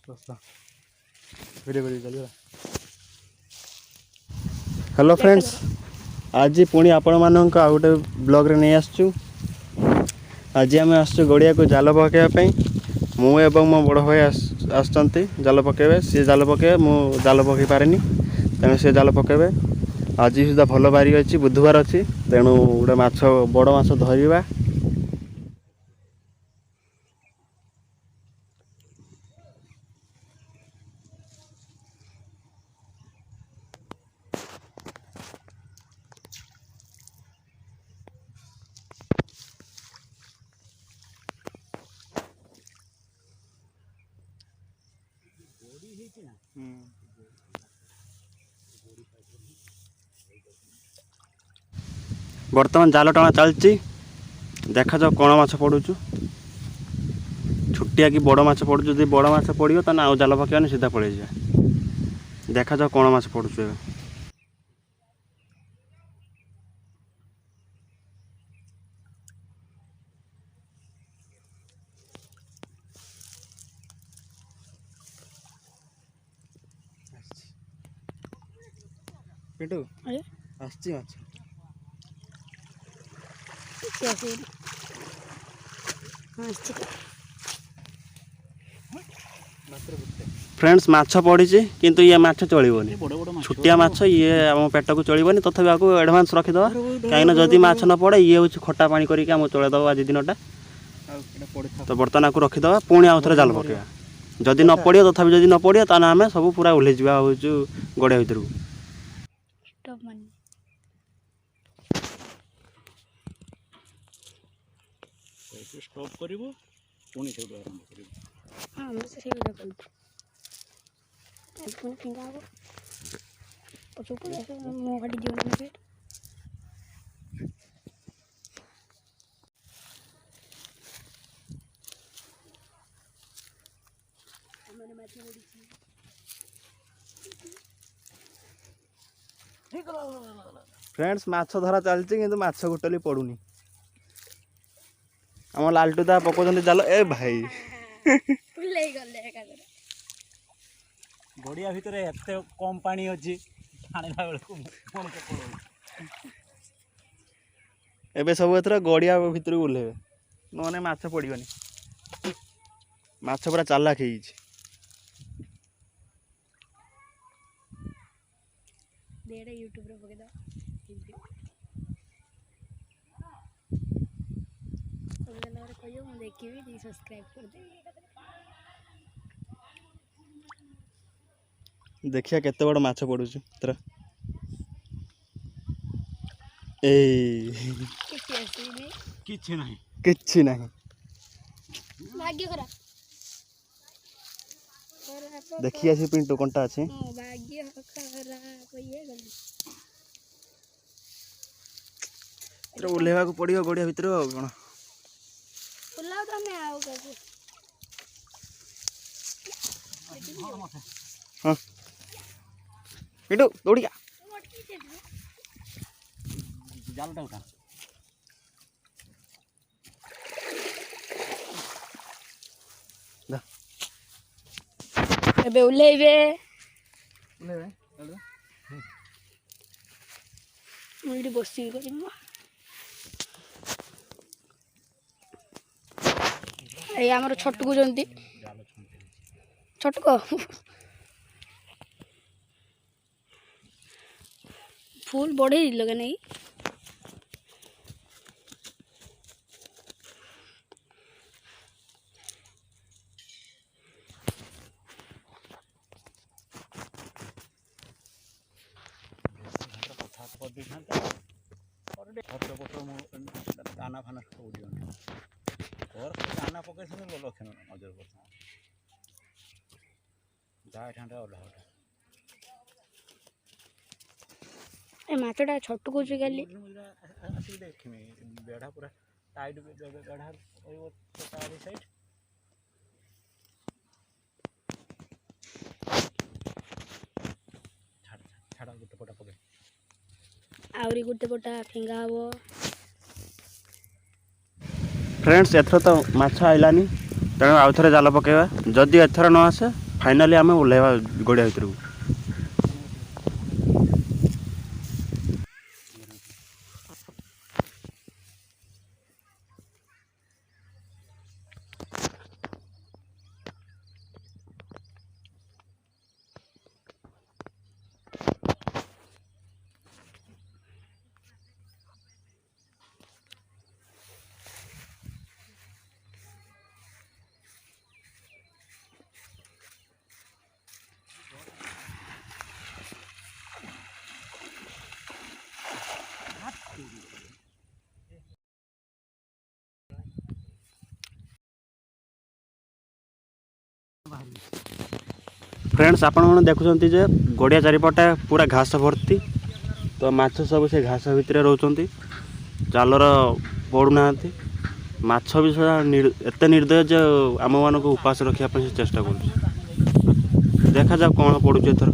Hello friends, आज पुणी आपण मानक आ गोटे ब्लॉग रे नहीं आसचु। आज आम आसचु गड़िया को जाल पकड़ापी। मु एवं मो बड़ भाई आसचंती जाल पकेबे। सी जाल पकेबे, मु जाल पकई पारेनी, तेणु सी जाल पकेबे। आज सुधा भल बारी अच्छी, बुधवार अच्छी, तेणु गोटे माछ बड़ माछ धरिबा। बर्तमान जाल टଣା चलती। देखा जाओ कौन माछ पड़ुचु, छुटिया कि बड़ माछ पड़ुचु। जब बड़ माछ पड़ो तो आउ जाल पकेबानी, सीधा पड़े जाए। देखा जाओ कौन माछ पड़ुचु। पिंटू आसची माछ फ्रेंड्स, माछ पड़ी किंतु ये माछ चलबनी। छुटिया माछ ये आम पेट को चलबनी। तथापि आपको एडवांस रखीद, कहीं जदि माछ न पड़े ये हूँ खटा पानी करके आम चलैदब आज दिनटा। तो बर्तमान आपको रखीद, पुणी आउ थे जाल पकेबा। जदि न पड़ो, तथापि जदि न पड़ो ताने आम सब पूरा ओह्लै जा गड़िया भितर को। स्टॉप करिवो पुणी से आरंभ करिवो। हां हम से सेटा कर पुणी फिंगा हो पछुको ऐसे मो गाड़ी जीवन में हमने मैच में फ्रेंड्स, माछ धरा चलती किंतु माछ गोटली पड़ुनी। आम लालटू दा पकाउछन्ति जाल। ए भाई फुलै गले एकादरे गड़िया भितर एते कम पानी अछि, आनिला बेलको कोन पकड़। एबे सब एथरा गड़िया भितर ओल्हेबे, नने माछ पड़िबनी। माछ पूरा चालाक हेई छि। देड़े यूट्यूब रे पके दा कहियो मैं देखिए भी सब्सक्राइब कर दे। देखिया केते बड़ माछ पड़ुछु तरा। ए किछि नाही, किछि नाही। भाग्य खराब देखिया से पिंटू कोनटा अछि। हां भाग्य खराब ये गली तरा ओल्हेबा को पड़ियो गड़िया भितर आ कोन। पुलाव तो मैं आओ कैसे। हां पिंटू दौड़ी जा। जालटा उठा। दा एबे उलेबे मुड़ी बसी करिम। ए हमर छोटकू जंती छोटको फूल बढ़े लगे नहीं। दाना फाना और दाना पकड़ लक्षण नजर करता जा ठंडा ओला ए माछटा छोटू को गाली आसिक देखिमे बेढ़ा पूरा टाइट बेढ़ा तारी साइड छाड़ा गोटे पटा पके आउरी गोटे पटा फिंगा हबो। फ्रेंड्स, एथर तो माछ आइलानी, तेणु आउ थे जाल पकेबा। जदि एथर न आसे फाइनाली आम ओह्लैवा गड़िया भितर को। फ्रेंड्स आपण मैंने देखुं जे गड़िया चारिपटे पूरा घास भर्ती तो माछ सब से घास भितर रोचंती जालर पड़ूना माछ भी एत निर्दय जो आम मान को उपास रखापी से चेष्टा कर देखा जाओ कौन पड़ुचे एथर।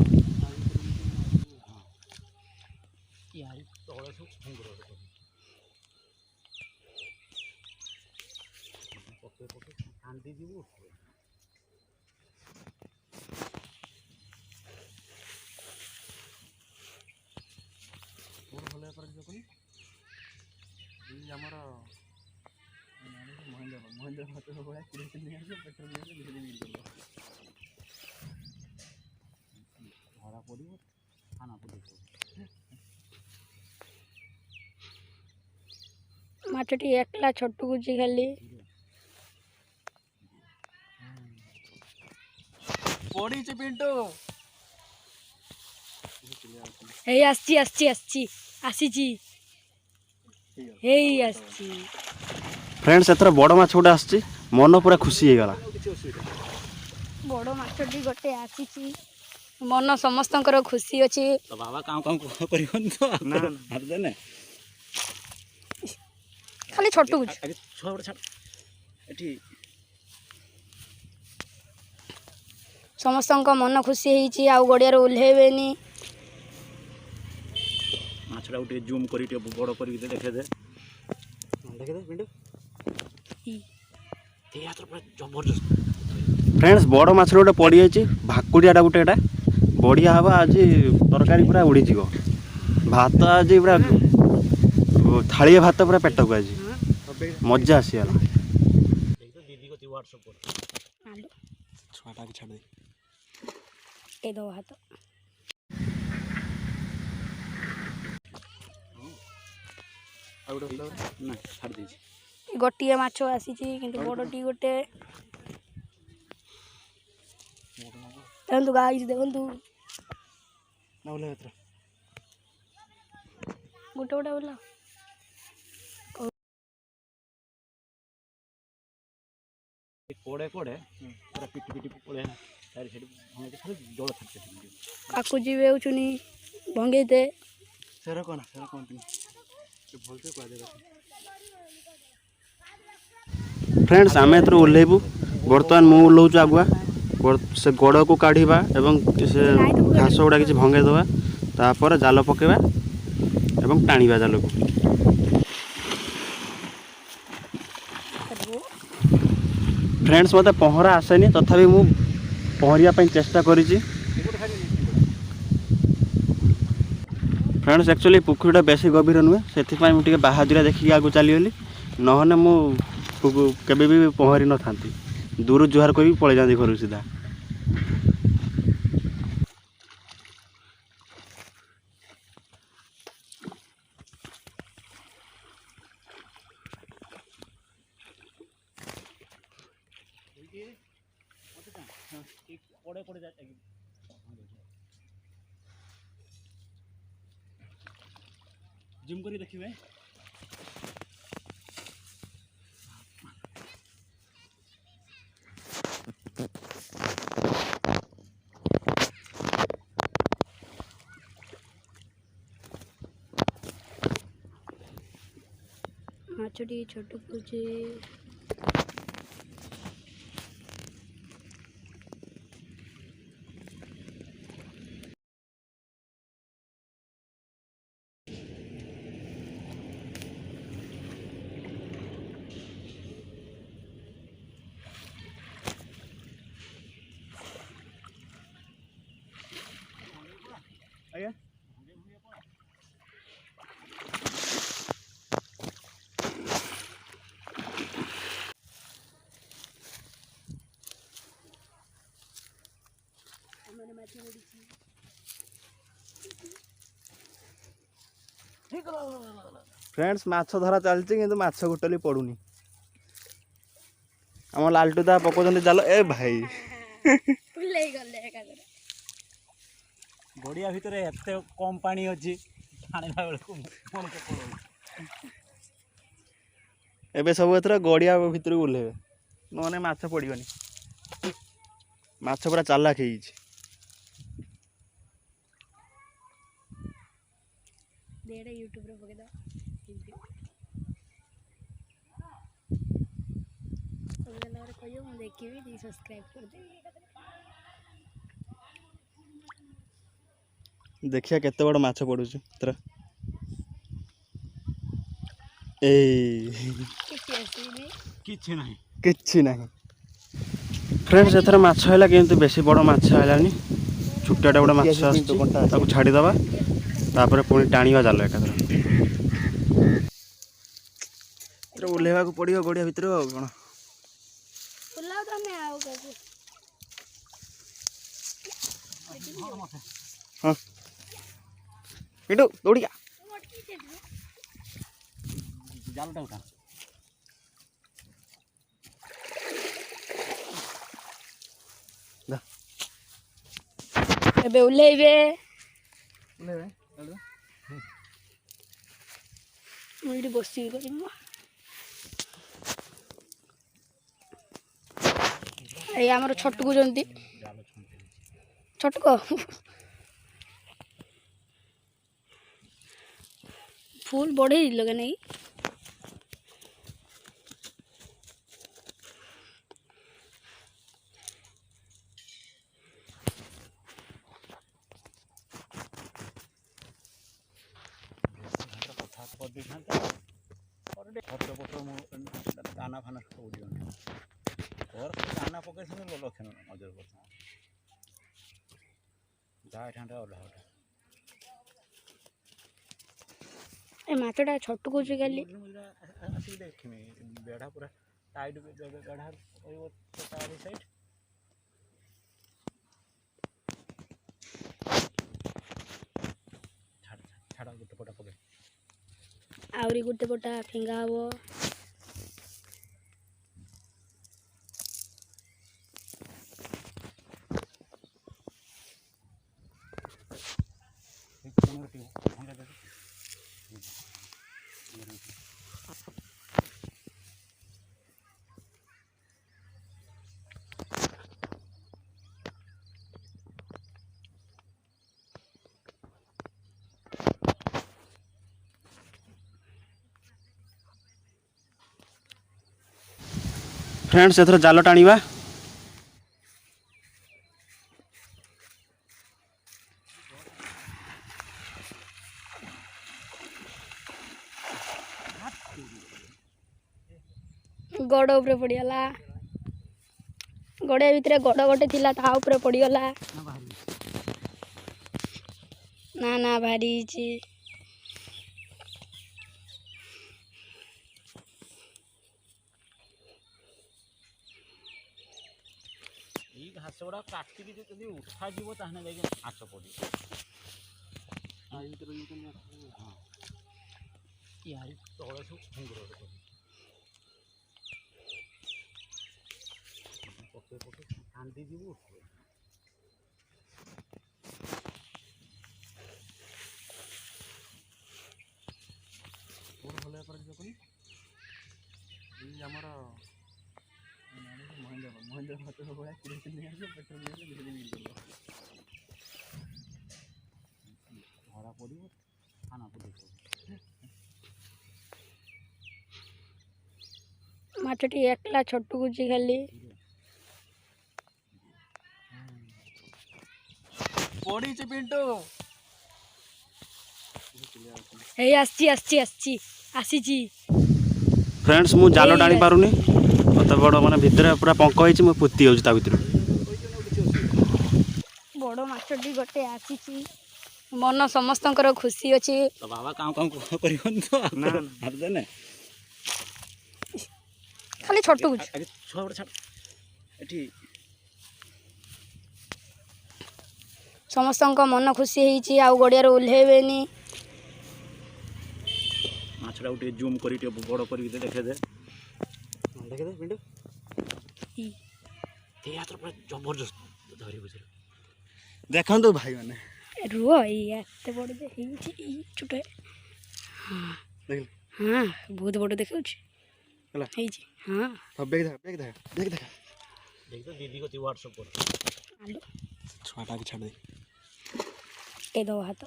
ମାଛଟି ଏକଲା ଛଟକୁଛି ଖାଲି ପଡ଼ିଛି ପିଣ୍ଟୁ। ହେଇ ଆସିଛି ହେଇ ଆସିଛି। फ्रेंड्स एथर बड़ माछ गोटे आसी मन पूरा खुशी हो गला। ବଡ଼ ମାଛଟି ଗୋଟେ ଆସିଛି ମନ ସମସ୍ତଙ୍କର ଖୁସି ଅଛି। तो बाबा काम करिबन तो ना हर देने ଖାଲି ଛଟକୁଛି। आगे छोड़ छाड़ एठी ସମସ୍ତଙ୍କ ମନ ଖୁସି ହେଇଛି ଆଉ ଗଡ଼ିଆରୁ ଓହ୍ଲେଇବେନି। माछड़ा उठे जूम करी टे बड़ करी देखे दे पिंटू ए यात्रा पूरा जबरदस्त। फ्रेंड्स बड़ माछ गोटे पड़ी जाइए भाकुड़ियाटा गोटे एटा बढ़िया हवा आज तरकारी पूरा उड़ी जीव भात आज पूरा थालिए भात पूरा पेट को आज मजा आसीगला। दीदी को व्हाट्सएप कर छोटा के छाड़ दे ଏ ଦବ ହାତ आउट ना छाड़ दीजिए ଗୋଟିଏ ମାଛ ଆସିଛି କିନ୍ତୁ ବଡ଼ଟି ଗୋଟେ। ଦେଖନ୍ତୁ ଗାଇସ୍ ଦେଖନ୍ତୁ ना बोले यात्रा ଗୋଟେ ଗୋଟେ ବୋଲା कोड़े कोड़े पूरा पिट पिट पड़े सारी साइड हम खाली जल छाड़ते କାକୁ ଯିବେ ହେଉଛୁନି ଭଙ୍ଗେଇତେ सेरा कौन तुम भलसे कह दे फ्रेंड्स आम एथर ओह्लैबू बर्तमान मु ओह्लौचु आगुआ से गड़ को काढ़ा एवं से घास गुड़ा किसी भंगे दवा तापर जाल पकेबा एवं टाणीबा जाल को। फ्रेंड्स मत पहरा आसेनी तथापि मु पहरिया चेष्टा करी। फ्रेंड्स एक्चुअली पुखरीटा बेसी गभीर नुहे से मुझे बाहादुरिया देखिए आगु चलीगली नहने मु केबे भी पहरी न था दूर जुहार कर पड़े जाती घर सीधा। कोड़े कोड़े जाते जिम करी देखिए ମାଛଟି ଛଟକୁଛି फ्रेंड्स माछ धरा चलती किंतु माछ टोटली पड़ुनी आम लालटू दा पकाउछन्ति जाल ए भाई गड़िया भितर एत कम पानी अच्छी आने बेलू मन को एबे सब एथर गड़िया भितर ओह्लेबे नने माछ पड़िबनी माछ पूरा चालाक हो यूट्यूब रे पके दो मैं देखी सब्सक्राइब कर दे देखिया केते बड़ माछ पड़ुछ तोरा ए किछि नहीं किछि नहीं फ्रेंड्स एथर माछ हैला किंतु बेसी बड़ माछ हैलानी छुट्टाटा गोटे माछ आसु छाड़ी दबा तापर पुणी टाणीवा जाल एकाथर ओह्लेवा को पड़ियो गड़िया भितर कौन हाँ पिंटू दौड़िया जालटा उठा एबे उलेबे मुझे बसी करिम ए हमर छटकू जंती छटको फूल बढ़े लगे नहीं दाना फाना सब दाना पकड़ लक्षण नजर करता ए माछटा छटकू खाली आसिक देखमी बेढ़ा पूरा टाइट बेढ़ा साइड छाड़ा गोटे पटा पके आउरी गोटे पटा फिंगा हबो फ्रेंड्स एथर जाल टाणीवा गड़ उपरे पड़गला गड़िया भितर गड़ गोटे थिला ता उपरे पड़गला ना ना भारी छी घास गुड़ा काटिकी जो उठा जीव ताहने जाके माछ पड़े यार तले सब घुंगुर पके पके कांदी जीव भल आमर महेंद्र भात भाया पेट्रोल धरा पड़ खाना पड़ माछटी एकला छटकू खाली पड़ी पिंटू हे आसी फ्रेंड्स मु जाल टाणी पारुनी मत बड़ माने भितर पूरा पंक होइछि मु पुत्ती होउछि ता भितर बड़ माछटी गोटे आसी मन समस्तंकर खुशी अछि तो बाबा काम काम करियन तो ना हर देने खाली छटकू छोड़ छाड़ एठी समस्त मन खुशी होती आउ गड़िया ओह्लैबेनी माछटा टिके जूम करी बड़ कर देखे दे देखे दे पिंटू पूरा जबरदस्त धरी बुझे देखु भाई मैंने रुह एते बड़ छोटे हाँ बहुत बड़ देखा हाँ देख दीदी को व्हाट्सएप कर आलू छुआटा के छाड़ दे फटे दब हाथ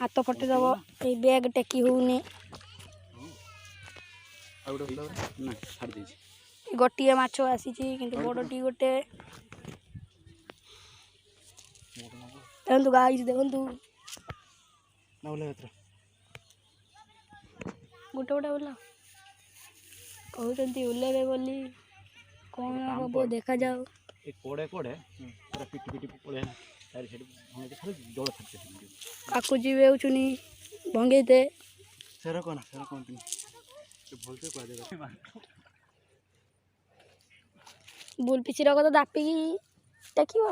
हाथ फटे दब ये बैग टेकी होनी ना छाड़ दीजिए गोटे माछ आसी बड़टी गोटे देखु गाइस देखु ना बोले गोटे गोटे बोला कहते ओह्लैबे बोली कौन हम देखा जाओ कोड़े कोड़े पूरा पिटी पिटी पड़े सारी साइड हम खाली जल छाड़ते काकू जी बेचुनी भंगेते सेरा कौन भलसे कह दे बुल पिछी रख तो दापिकी देखियो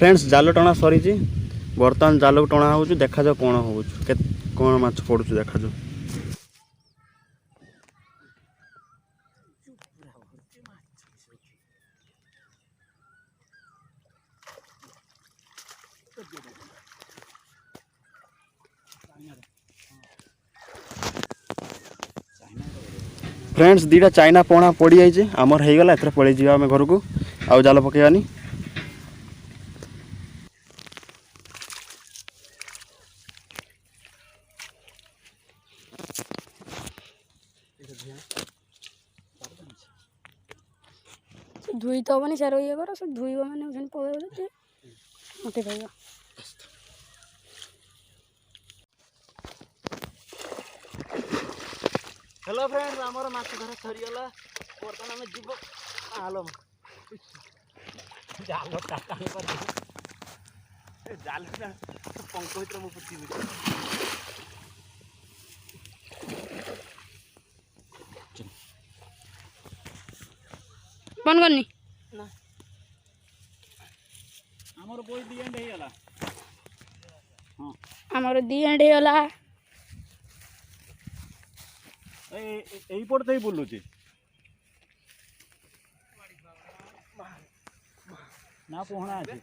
फ्रेंड्स जाल टणा सरी बर्तमान जाल टणा हो देखा जाओ कौन हो कौन माछ पड़ू देखा जाओ फ्रेंड्स दीटा चाइना पोणा पड़ जाइए आमर हो गला एथर पलि जावा आम घर को आउ जाल पकेबानी धुई तो हमें सार ये कर धुईब मैंने पड़े मत कह हेलो फ्रेंड्स आमर माछ धरा सरीगला बर्तमान आम जीव आलो जाल टाटा जाल पंख भर मुझे बंद करनी आमर बोई दी एंड हेला हां आमर दी एंड होला एई पड़ते ही बुलुची ना पोहणा अछि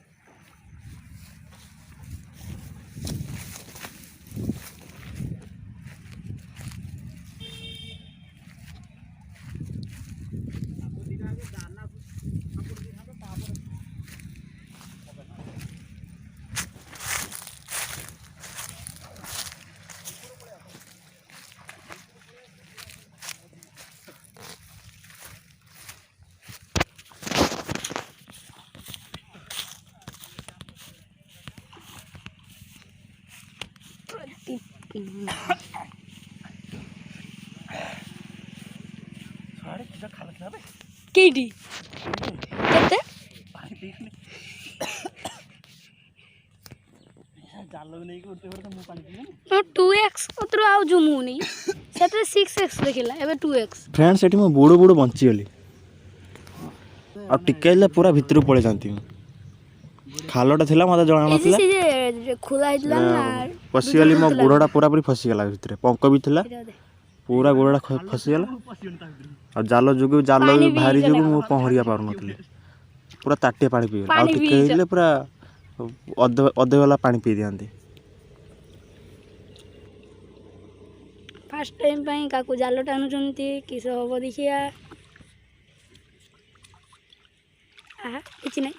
केटी केते जाल नहीं उठते तो मु पानी पीने 2x उतरो आउ जुमु नहीं सेते 6x देखिला एबे 2x फ्रेंड्स एटी मो बुड़ो बुड़ो बंची गली आ टिकेले पूरा भितर पळे जानती खालटा थिला मते जणा नथिला से जे खुला हितला ना पसी गली मो गुड़ोटा पूरा पूरी फसी गला भितर पंक भी थिला पूरा गुड़ोटा फसी गला और जाल जुगु जाल भारी जुगु मो पहरिया पार नथिले पूरा ताटे पानी पी आ टिकेले पूरा अधे वाला पानी पी दियांती फर्स्ट टाइम पई काकू जाल टानुचंती किस हबो देखिया आहा किछ नै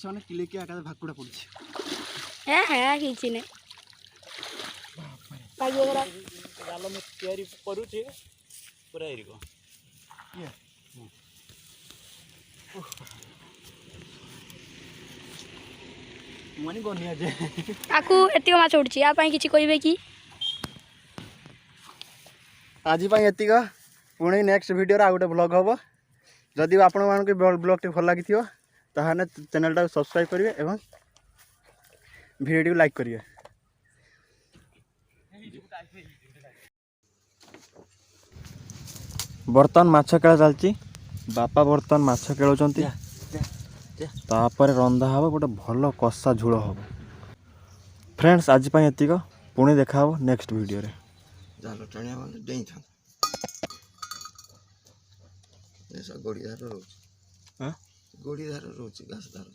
ମାନେ କିଲେକି ଆକାଶ ଭାକୁଡ଼ା ପଡୁଛି। ହେ କିଛି ନାହିଁ ଜାଲ ମୁଁ ତିଆରି କରୁଛି ପୁରା ଏରିକ ମାନେ ଗନିଆ ଯେ ଆକୁ ଏତିକ ମାଛ ଉଠୁଛି ୟା ପାଇଁ କିଛି କହିବେ କି? ଆଜି ପାଇଁ ଏତିକ। ପୁଣି ନେକ୍ସଟ ଭିଡ଼ିଓରେ ଆଉ ଗୋଟେ ବ୍ଲଗ୍ ହେବ। ଯଦି ଆପଣମାନଙ୍କୁ ବ୍ଲଗ୍ଟି ଭଲ ଲାଗିଥିବ ତାହେଲେ ଚ୍ୟାନେଲଟାକୁ ସବସ୍କ୍ରାଇବ୍ କରିବେ ଏବଂ ଭିଡ଼ିଓଟିକୁ ଲାଇକ୍ କରିବେ। ବର୍ତ୍ତମାନ ମାଛ ଖେଳ ଚାଲିଛି। ବାପା ବର୍ତ୍ତମାନ ମାଛ ଖେଳୁଛନ୍ତି। ତାପରେ ରନ୍ଧା ହେବ ଗୋଟେ ଭଲ କଷା ଝୋଳ ହେବ। ଫ୍ରେଣ୍ଡସ୍ ଆଜି ପାଇଁ ଏତିକ। ପୁଣି ଦେଖା ହେବ ନେକ୍ସଟ ଭିଡ଼ିଓରେ। ଜାଲ ଟାଣିବା ମାନେ ଡେଇଁଥାନ୍ତି ଗଡ଼ିଧାର ରହୁଛି ଗଡ଼ିଧାର ରହୁଛି ଘାସ ଧାର